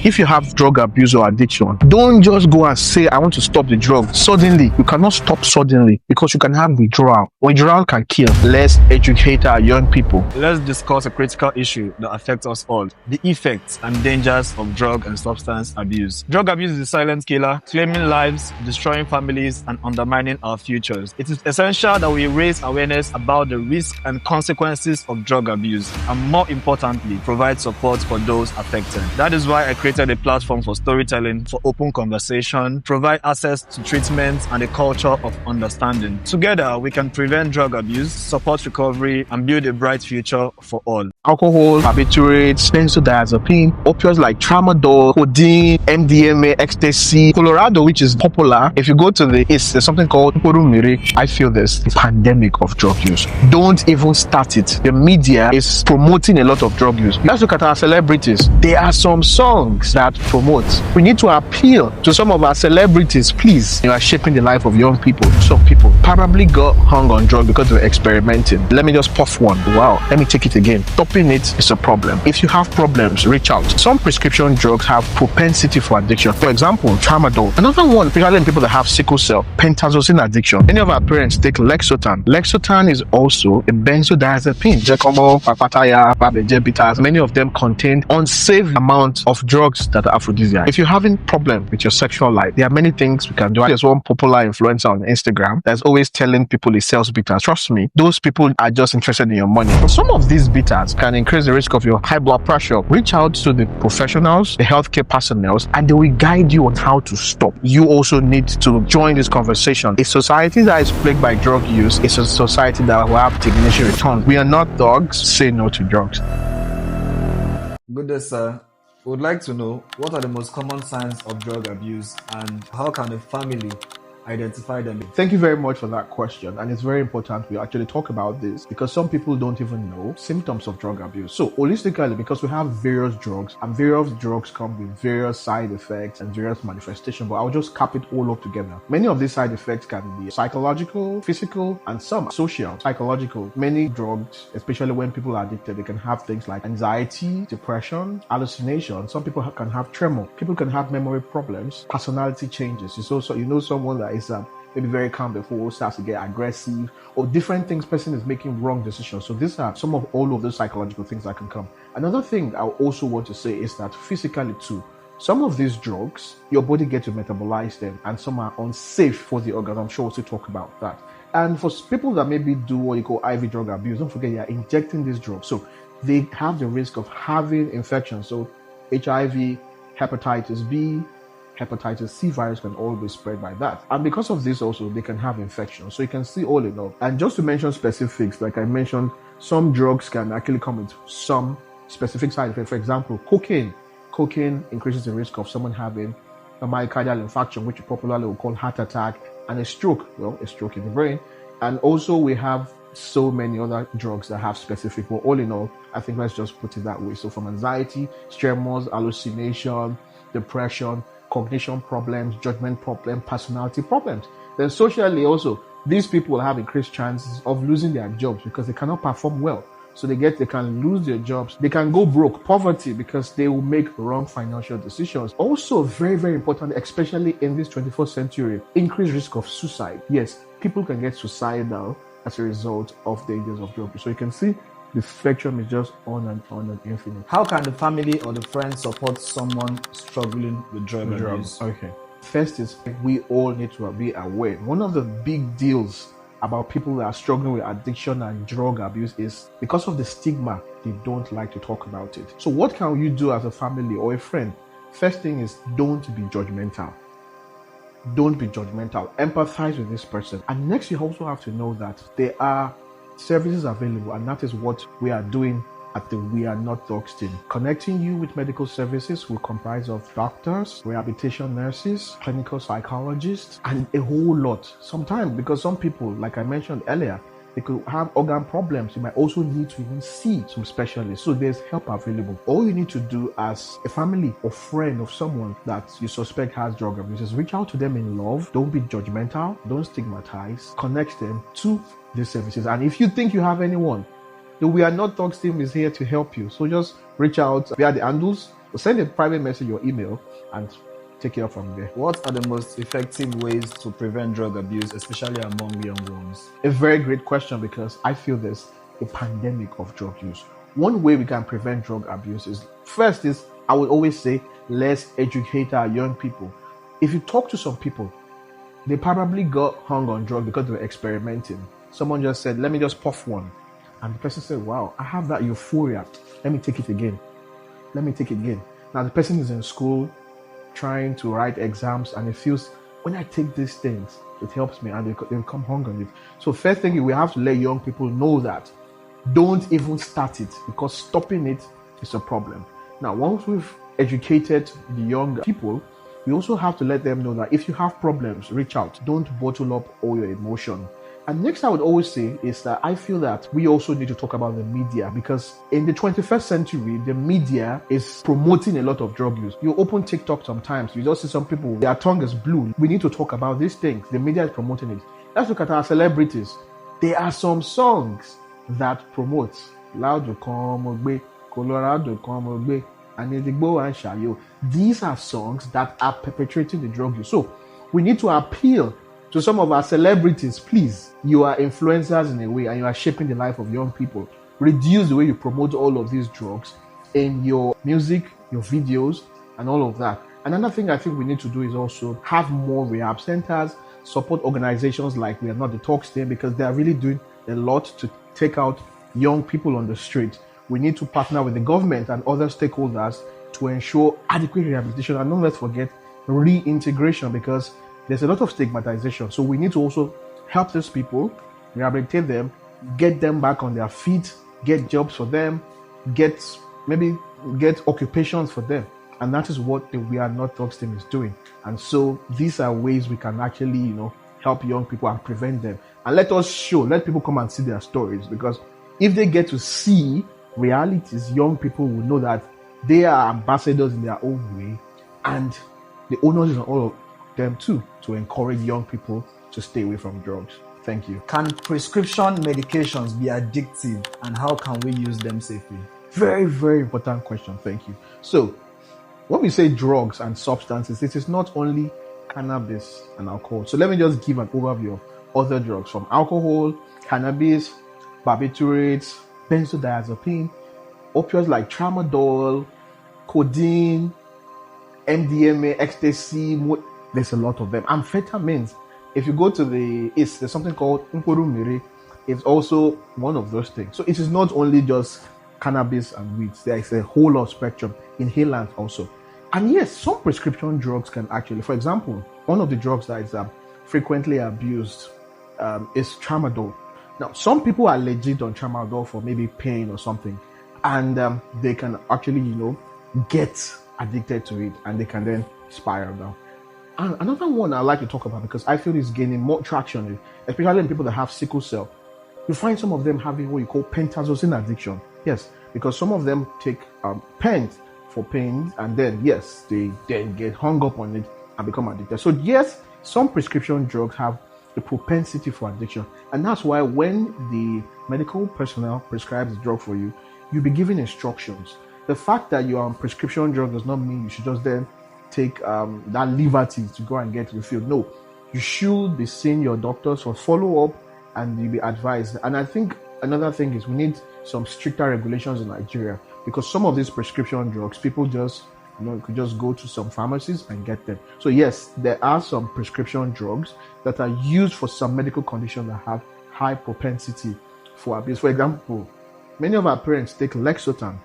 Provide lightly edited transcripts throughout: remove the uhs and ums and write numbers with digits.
If you have drug abuse or addiction, don't just go and say, I want to stop the drug. Suddenly, you cannot stop suddenly because you can have withdrawal. Withdrawal can kill. Let's educate our young people. Let's discuss a critical issue that affects us all: the effects and dangers of drug and substance abuse. Drug abuse is a silent killer, claiming lives, destroying families, and undermining our futures. It is essential that we raise awareness about the risks and consequences of drug abuse, and more importantly, provide support for those affected. That is why I created a platform for storytelling, for open conversation, provide access to treatment, and a culture of understanding. Together, we can prevent drug abuse, support recovery, and build a bright future for all. Alcohol, barbiturates, benzodiazepine, opioids like tramadol, codeine, MDMA, ecstasy, Colorado, which is popular. If you go to there's something called Porumiri. I feel there's a pandemic of drug use. Don't even start it. The media is promoting a lot of drug use. Let's look at our celebrities. There are some songs that promote. We need to appeal to some of our celebrities. Please, you are shaping the life of young people. Some people probably got hung on drugs because they were experimenting. Let me just puff one. Wow. Let me take it again. Stopping it is a problem. If you have problems, reach out. Some prescription drugs have propensity for addiction. For example, tramadol. Another one, especially in people that have sickle cell, pentazocine addiction. Many of our parents take Lexotan. Lexotan is also a benzodiazepine. Giacomo, Papataya, Babejebitas. Many of them contain unsafe amounts of drugs that are aphrodisiac. If you're having problem with your sexual life, there are many things we can do. There's one popular influencer on Instagram that's always telling people he sells bitters. Trust me, those people are just interested in your money. But some of these bitters can increase the risk of your high blood pressure. Reach out to the professionals, the healthcare personnel, and they will guide you on how to stop. You also need to join this conversation. A society that is plagued by drug use is a society that will have diminishing returns. We are not dogs. Say no to drugs. Good day, sir. We would like to know, what are the most common signs of drug abuse, and how can a family identify them? Thank you very much for that question, and it's very important we actually talk about this because some people don't even know symptoms of drug abuse. So holistically, because we have various drugs and various drugs come with various side effects and various manifestations, but I'll just cap it all up together. Many of these side effects can be psychological, physical, and some social. Psychological, many drugs, especially when people are addicted, they can have things like anxiety, depression, hallucination. Some people can have tremor. People can have memory problems, personality changes. It's also, someone that is maybe very calm before starts to get aggressive, or different things. Person is making wrong decisions. So these are some of all of those psychological things that can come. Another thing I also want to say is that physically too, some of these drugs, your body gets to metabolize them, and some are unsafe for the organs. I'm sure we'll still talk about that. And for people that maybe do what you call IV drug abuse, don't forget you are injecting these drugs, so they have the risk of having infections. So HIV, hepatitis B, hepatitis C virus can always spread by that. And because of this also, they can have infections. So you can see all in all. And just to mention specifics, like I mentioned, some drugs can actually come with some specific side effects. For example, cocaine. Cocaine increases the risk of someone having a myocardial infarction, which popularly we call heart attack, and a stroke. Well, a stroke in the brain. And also we have so many other drugs that have specific, but all in all, I think let's just put it that way. So from anxiety, tremors, hallucination, depression, cognition problems, judgment problems, personality problems. Then socially also, these people have increased chances of losing their jobs because they cannot perform well. So they can lose their jobs. They can go broke, poverty, because they will make wrong financial decisions. Also very, very important, especially in this 21st century, increased risk of suicide. Yes, people can get suicidal as a result of the dangers of drug use. So you can see the spectrum is just on and infinite. How can the family or the friends support someone struggling with drug abuse? Okay. First is we all need to be aware. One of the big deals about people that are struggling with addiction and drug abuse is because of the stigma, they don't like to talk about it. So what can you do as a family or a friend? First thing is, don't be judgmental. Don't be judgmental. Empathize with this person. And next, you also have to know that there are services available, and that is what we are doing at the We Are Not Dogs team. Connecting you with medical services will comprise of doctors, rehabilitation nurses, clinical psychologists, and a whole lot. Sometimes, because some people, like I mentioned earlier, they could have organ problems. You might also need to even see some specialists. So there's help available. All you need to do as a family or friend of someone that you suspect has drug abuse is reach out to them in love. Don't be judgmental. Don't stigmatize. Connect them to these services. And if you think you have anyone, the We Are Not Dogs team is here to help you. So just reach out via the handles Send a private message or email and take it up from there. What are the most effective ways to prevent drug abuse, especially among young ones? A very great question, because I feel there's a pandemic of drug use. One way we can prevent drug abuse is, first is, I would always say, let's educate our young people. If you talk to some people, they probably got hung on drugs because they were experimenting. Someone just said, let me just puff one. And the person said, wow, I have that euphoria. Let me take it again. Let me take it again. Now the person is in school trying to write exams, and it feels, when I take these things, it helps me, and they become hung on it. So first thing, we have to let young people know that don't even start it, because stopping it is a problem. Now, once we've educated the young people, we also have to let them know that if you have problems, reach out. Don't bottle up all your emotion. And next, I would always say is that I feel that we also need to talk about the media, because in the 21st century, the media is promoting a lot of drug use. You open TikTok sometimes, you just see some people, their tongue is blue. We need to talk about these things. The media is promoting it. Let's look at our celebrities. There are some songs that promote Loud Come Ogbe, Colorado Come Ogbe, and Edigbo and Shayo. These are songs that are perpetrating the drug use. So we need to appeal to some of our celebrities. Please, you are influencers in a way, and you are shaping the life of young people. Reduce the way you promote all of these drugs in your music, your videos, and all of that. Another thing I think we need to do is also have more rehab centers, support organizations like We Are Not the Talks Team, because they are really doing a lot to take out young people on the street. We need to partner with the government and other stakeholders to ensure adequate rehabilitation, and don't let's forget reintegration, because there's a lot of stigmatization. So we need to also help these people, rehabilitate them, get them back on their feet, get jobs for them, get occupations for them. And that is what the We Are Not Drugs team is doing. And so these are ways we can actually, help young people and prevent them. And let people come and see their stories, because if they get to see realities, young people will know that they are ambassadors in their own way, and the onus is on all of them too, to encourage young people to stay away from drugs. Thank you. Can prescription medications be addictive, and how can we use them safely? Very, very important question. Thank you. So when we say drugs and substances, it is not only cannabis and alcohol. So let me just give an overview of other drugs, from alcohol, cannabis, barbiturates, benzodiazepine, opioids like tramadol, codeine, MDMA, ecstasy. There's a lot of them. Amphetamines. If you go to the East, there's something called Mkporumiri. It's also one of those things. So it is not only just cannabis and weeds. There is a whole lot of spectrum. Inhalants also. And yes, some prescription drugs can actually, for example, one of the drugs that is frequently abused is tramadol. Now, some people are legit on tramadol for maybe pain or something, and they can actually, get addicted to it, and they can then spiral down. And another one I like to talk about, because I feel is gaining more traction, especially in people that have sickle cell. You find some of them having what you call pentazocine addiction. Yes, because some of them take pens for pain, and then yes, they then get hung up on it and become addicted. So yes, some prescription drugs have a propensity for addiction, and that's why when the medical personnel prescribes the drug for you, you'll be given instructions. The fact that you're on prescription drug does not mean you should just then take that liberty to go and get refilled. No, you should be seeing your doctors for follow-up, and you'll be advised. And I think another thing is we need some stricter regulations in Nigeria, because some of these prescription drugs, people just, could just go to some pharmacies and get them. So yes, there are some prescription drugs that are used for some medical conditions that have high propensity for abuse. For example, many of our parents take Lexotan.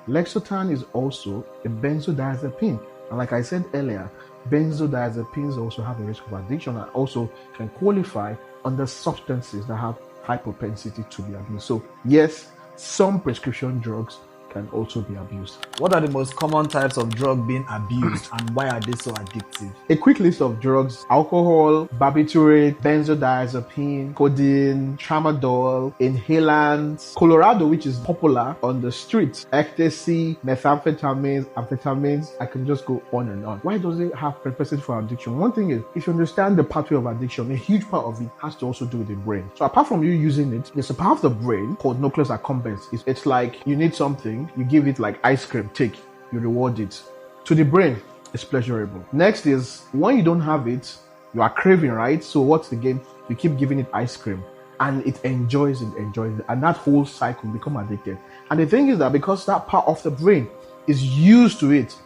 Lexotan is also a benzodiazepine. And like I said earlier, benzodiazepines also have a risk of addiction, and also can qualify under substances that have high propensity to be abused. So yes, some prescription drugs can also be abused. What are the most common types of drug being abused, and why are they so addictive? A quick list of drugs: alcohol, barbiturate, benzodiazepine, codeine, tramadol, inhalants, Colorado, which is popular on the streets, ecstasy, methamphetamines, amphetamines. I can just go on and on. Why does it have propensity for addiction? One thing is, if you understand the pathway of addiction, a huge part of it has to also do with the brain. So apart from you using it, there's a part of the brain called nucleus accumbens. It's like you need something, you give it like ice cream, take. you reward it. To the brain, it's pleasurable. Next is when you don't have it, you are craving, right? So what's the game? You keep giving it ice cream and it enjoys it, and that whole cycle become addicted. And the thing is that because that part of the brain is used to it,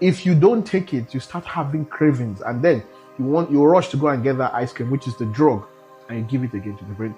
if you don't take it, you start having cravings, and then you rush to go and get that ice cream, which is the drug, and you give it again to the brain.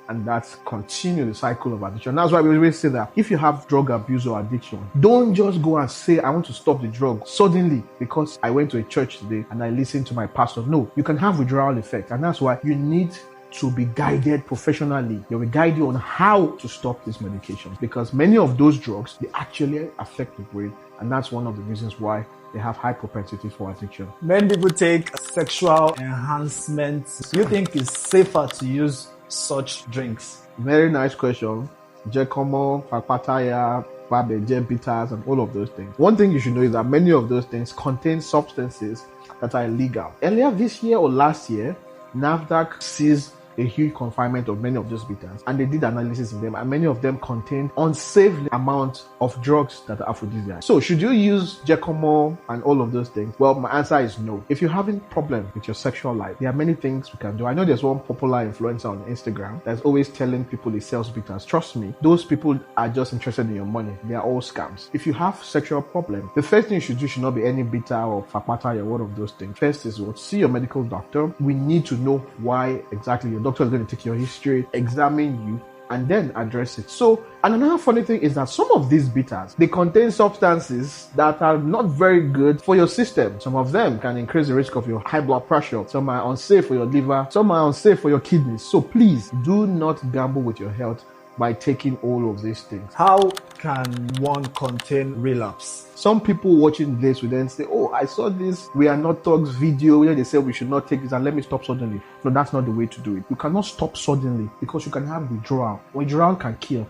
And that's continue the cycle of addiction. That's why we always say that if you have drug abuse or addiction, don't just go and say, I want to stop the drug suddenly because I went to a church today and I listened to my pastor. No, you can have withdrawal effect. And that's why you need to be guided professionally. They will guide you on how to stop these medications, because many of those drugs, they actually affect the brain. And that's one of the reasons why they have high propensity for addiction. Many people take sexual enhancements. Do you think it's safer to use such drinks? Very nice question. Jekomo, Pakpataya, Babeje, bitters, and all of those things. One thing you should know is that many of those things contain substances that are illegal. Earlier this year or last year, NAFDAC seized a huge confinement of many of those bitters, and they did analysis in them, and many of them contain unsafe amount of drugs that are aphrodisiacs. So should you use Jekomo and all of those things? Well, my answer is no. If you're having problem with your sexual life, there are many things we can do. I know there's one popular influencer on Instagram that's always telling people he sells bitters. Trust me, those people are just interested in your money. They are all scams. If you have sexual problem, the first thing you should do should not be any bitter or fakpata or one of those things. First is what? See your medical doctor. We need to know why exactly your doctor is going to take your history, examine you, and then address it. So, and another funny thing is that some of these bitters, they contain substances that are not very good for your system. Some of them can increase the risk of your high blood pressure. Some are unsafe for your liver. Some are unsafe for your kidneys. So please do not gamble with your health by taking all of these things. How can one contain relapse? Some people watching this will then say, oh, I saw this We Are Not Thugs video where they say we should not take this and let me stop suddenly. No, that's not the way to do it. You cannot stop suddenly because you can have withdrawal. Withdrawal can kill.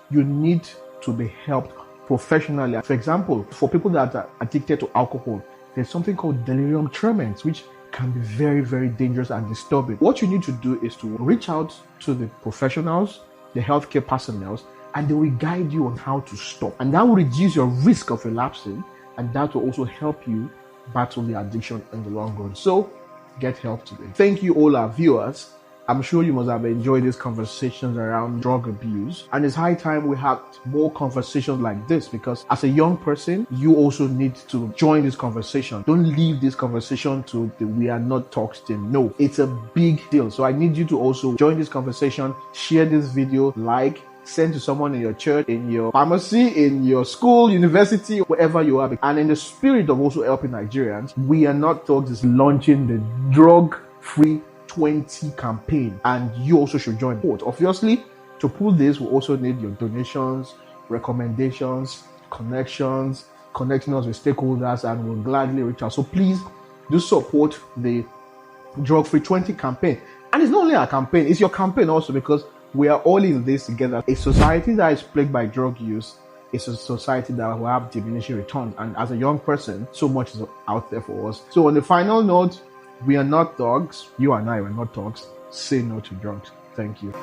You need to be helped professionally. For example, for people that are addicted to alcohol, there's something called delirium tremens, which can be very, very dangerous and disturbing. What you need to do is to reach out to the professionals, the healthcare personnel, and they will guide you on how to stop. And that will reduce your risk of relapsing, and that will also help you battle the addiction in the long run. So get help today. Thank you all our viewers. I'm sure you must have enjoyed these conversations around drug abuse, and it's high time we have more conversations like this, because as a young person, you also need to join this conversation. Don't leave this conversation to the We Are Not Talks team. No, it's a big deal. So I need you to also join this conversation, share this video, like, send to someone in your church, in your pharmacy, in your school, university, wherever you are. And in the spirit of also helping Nigerians, We Are Not Talks is launching the drug-free 20 campaign, and you also should join. Obviously, to pull this, we also need your donations, recommendations, connections, connecting us with stakeholders, and we'll gladly reach out. So please do support the drug-free 20 campaign. And it's not only a campaign, it's your campaign also, because we are all in this together. A society that is plagued by drug use is a society that will have diminishing returns. And as a young person, so much is out there for us. So on the final note, we are not thugs. You and I are not thugs. Say no to drugs. Thank you.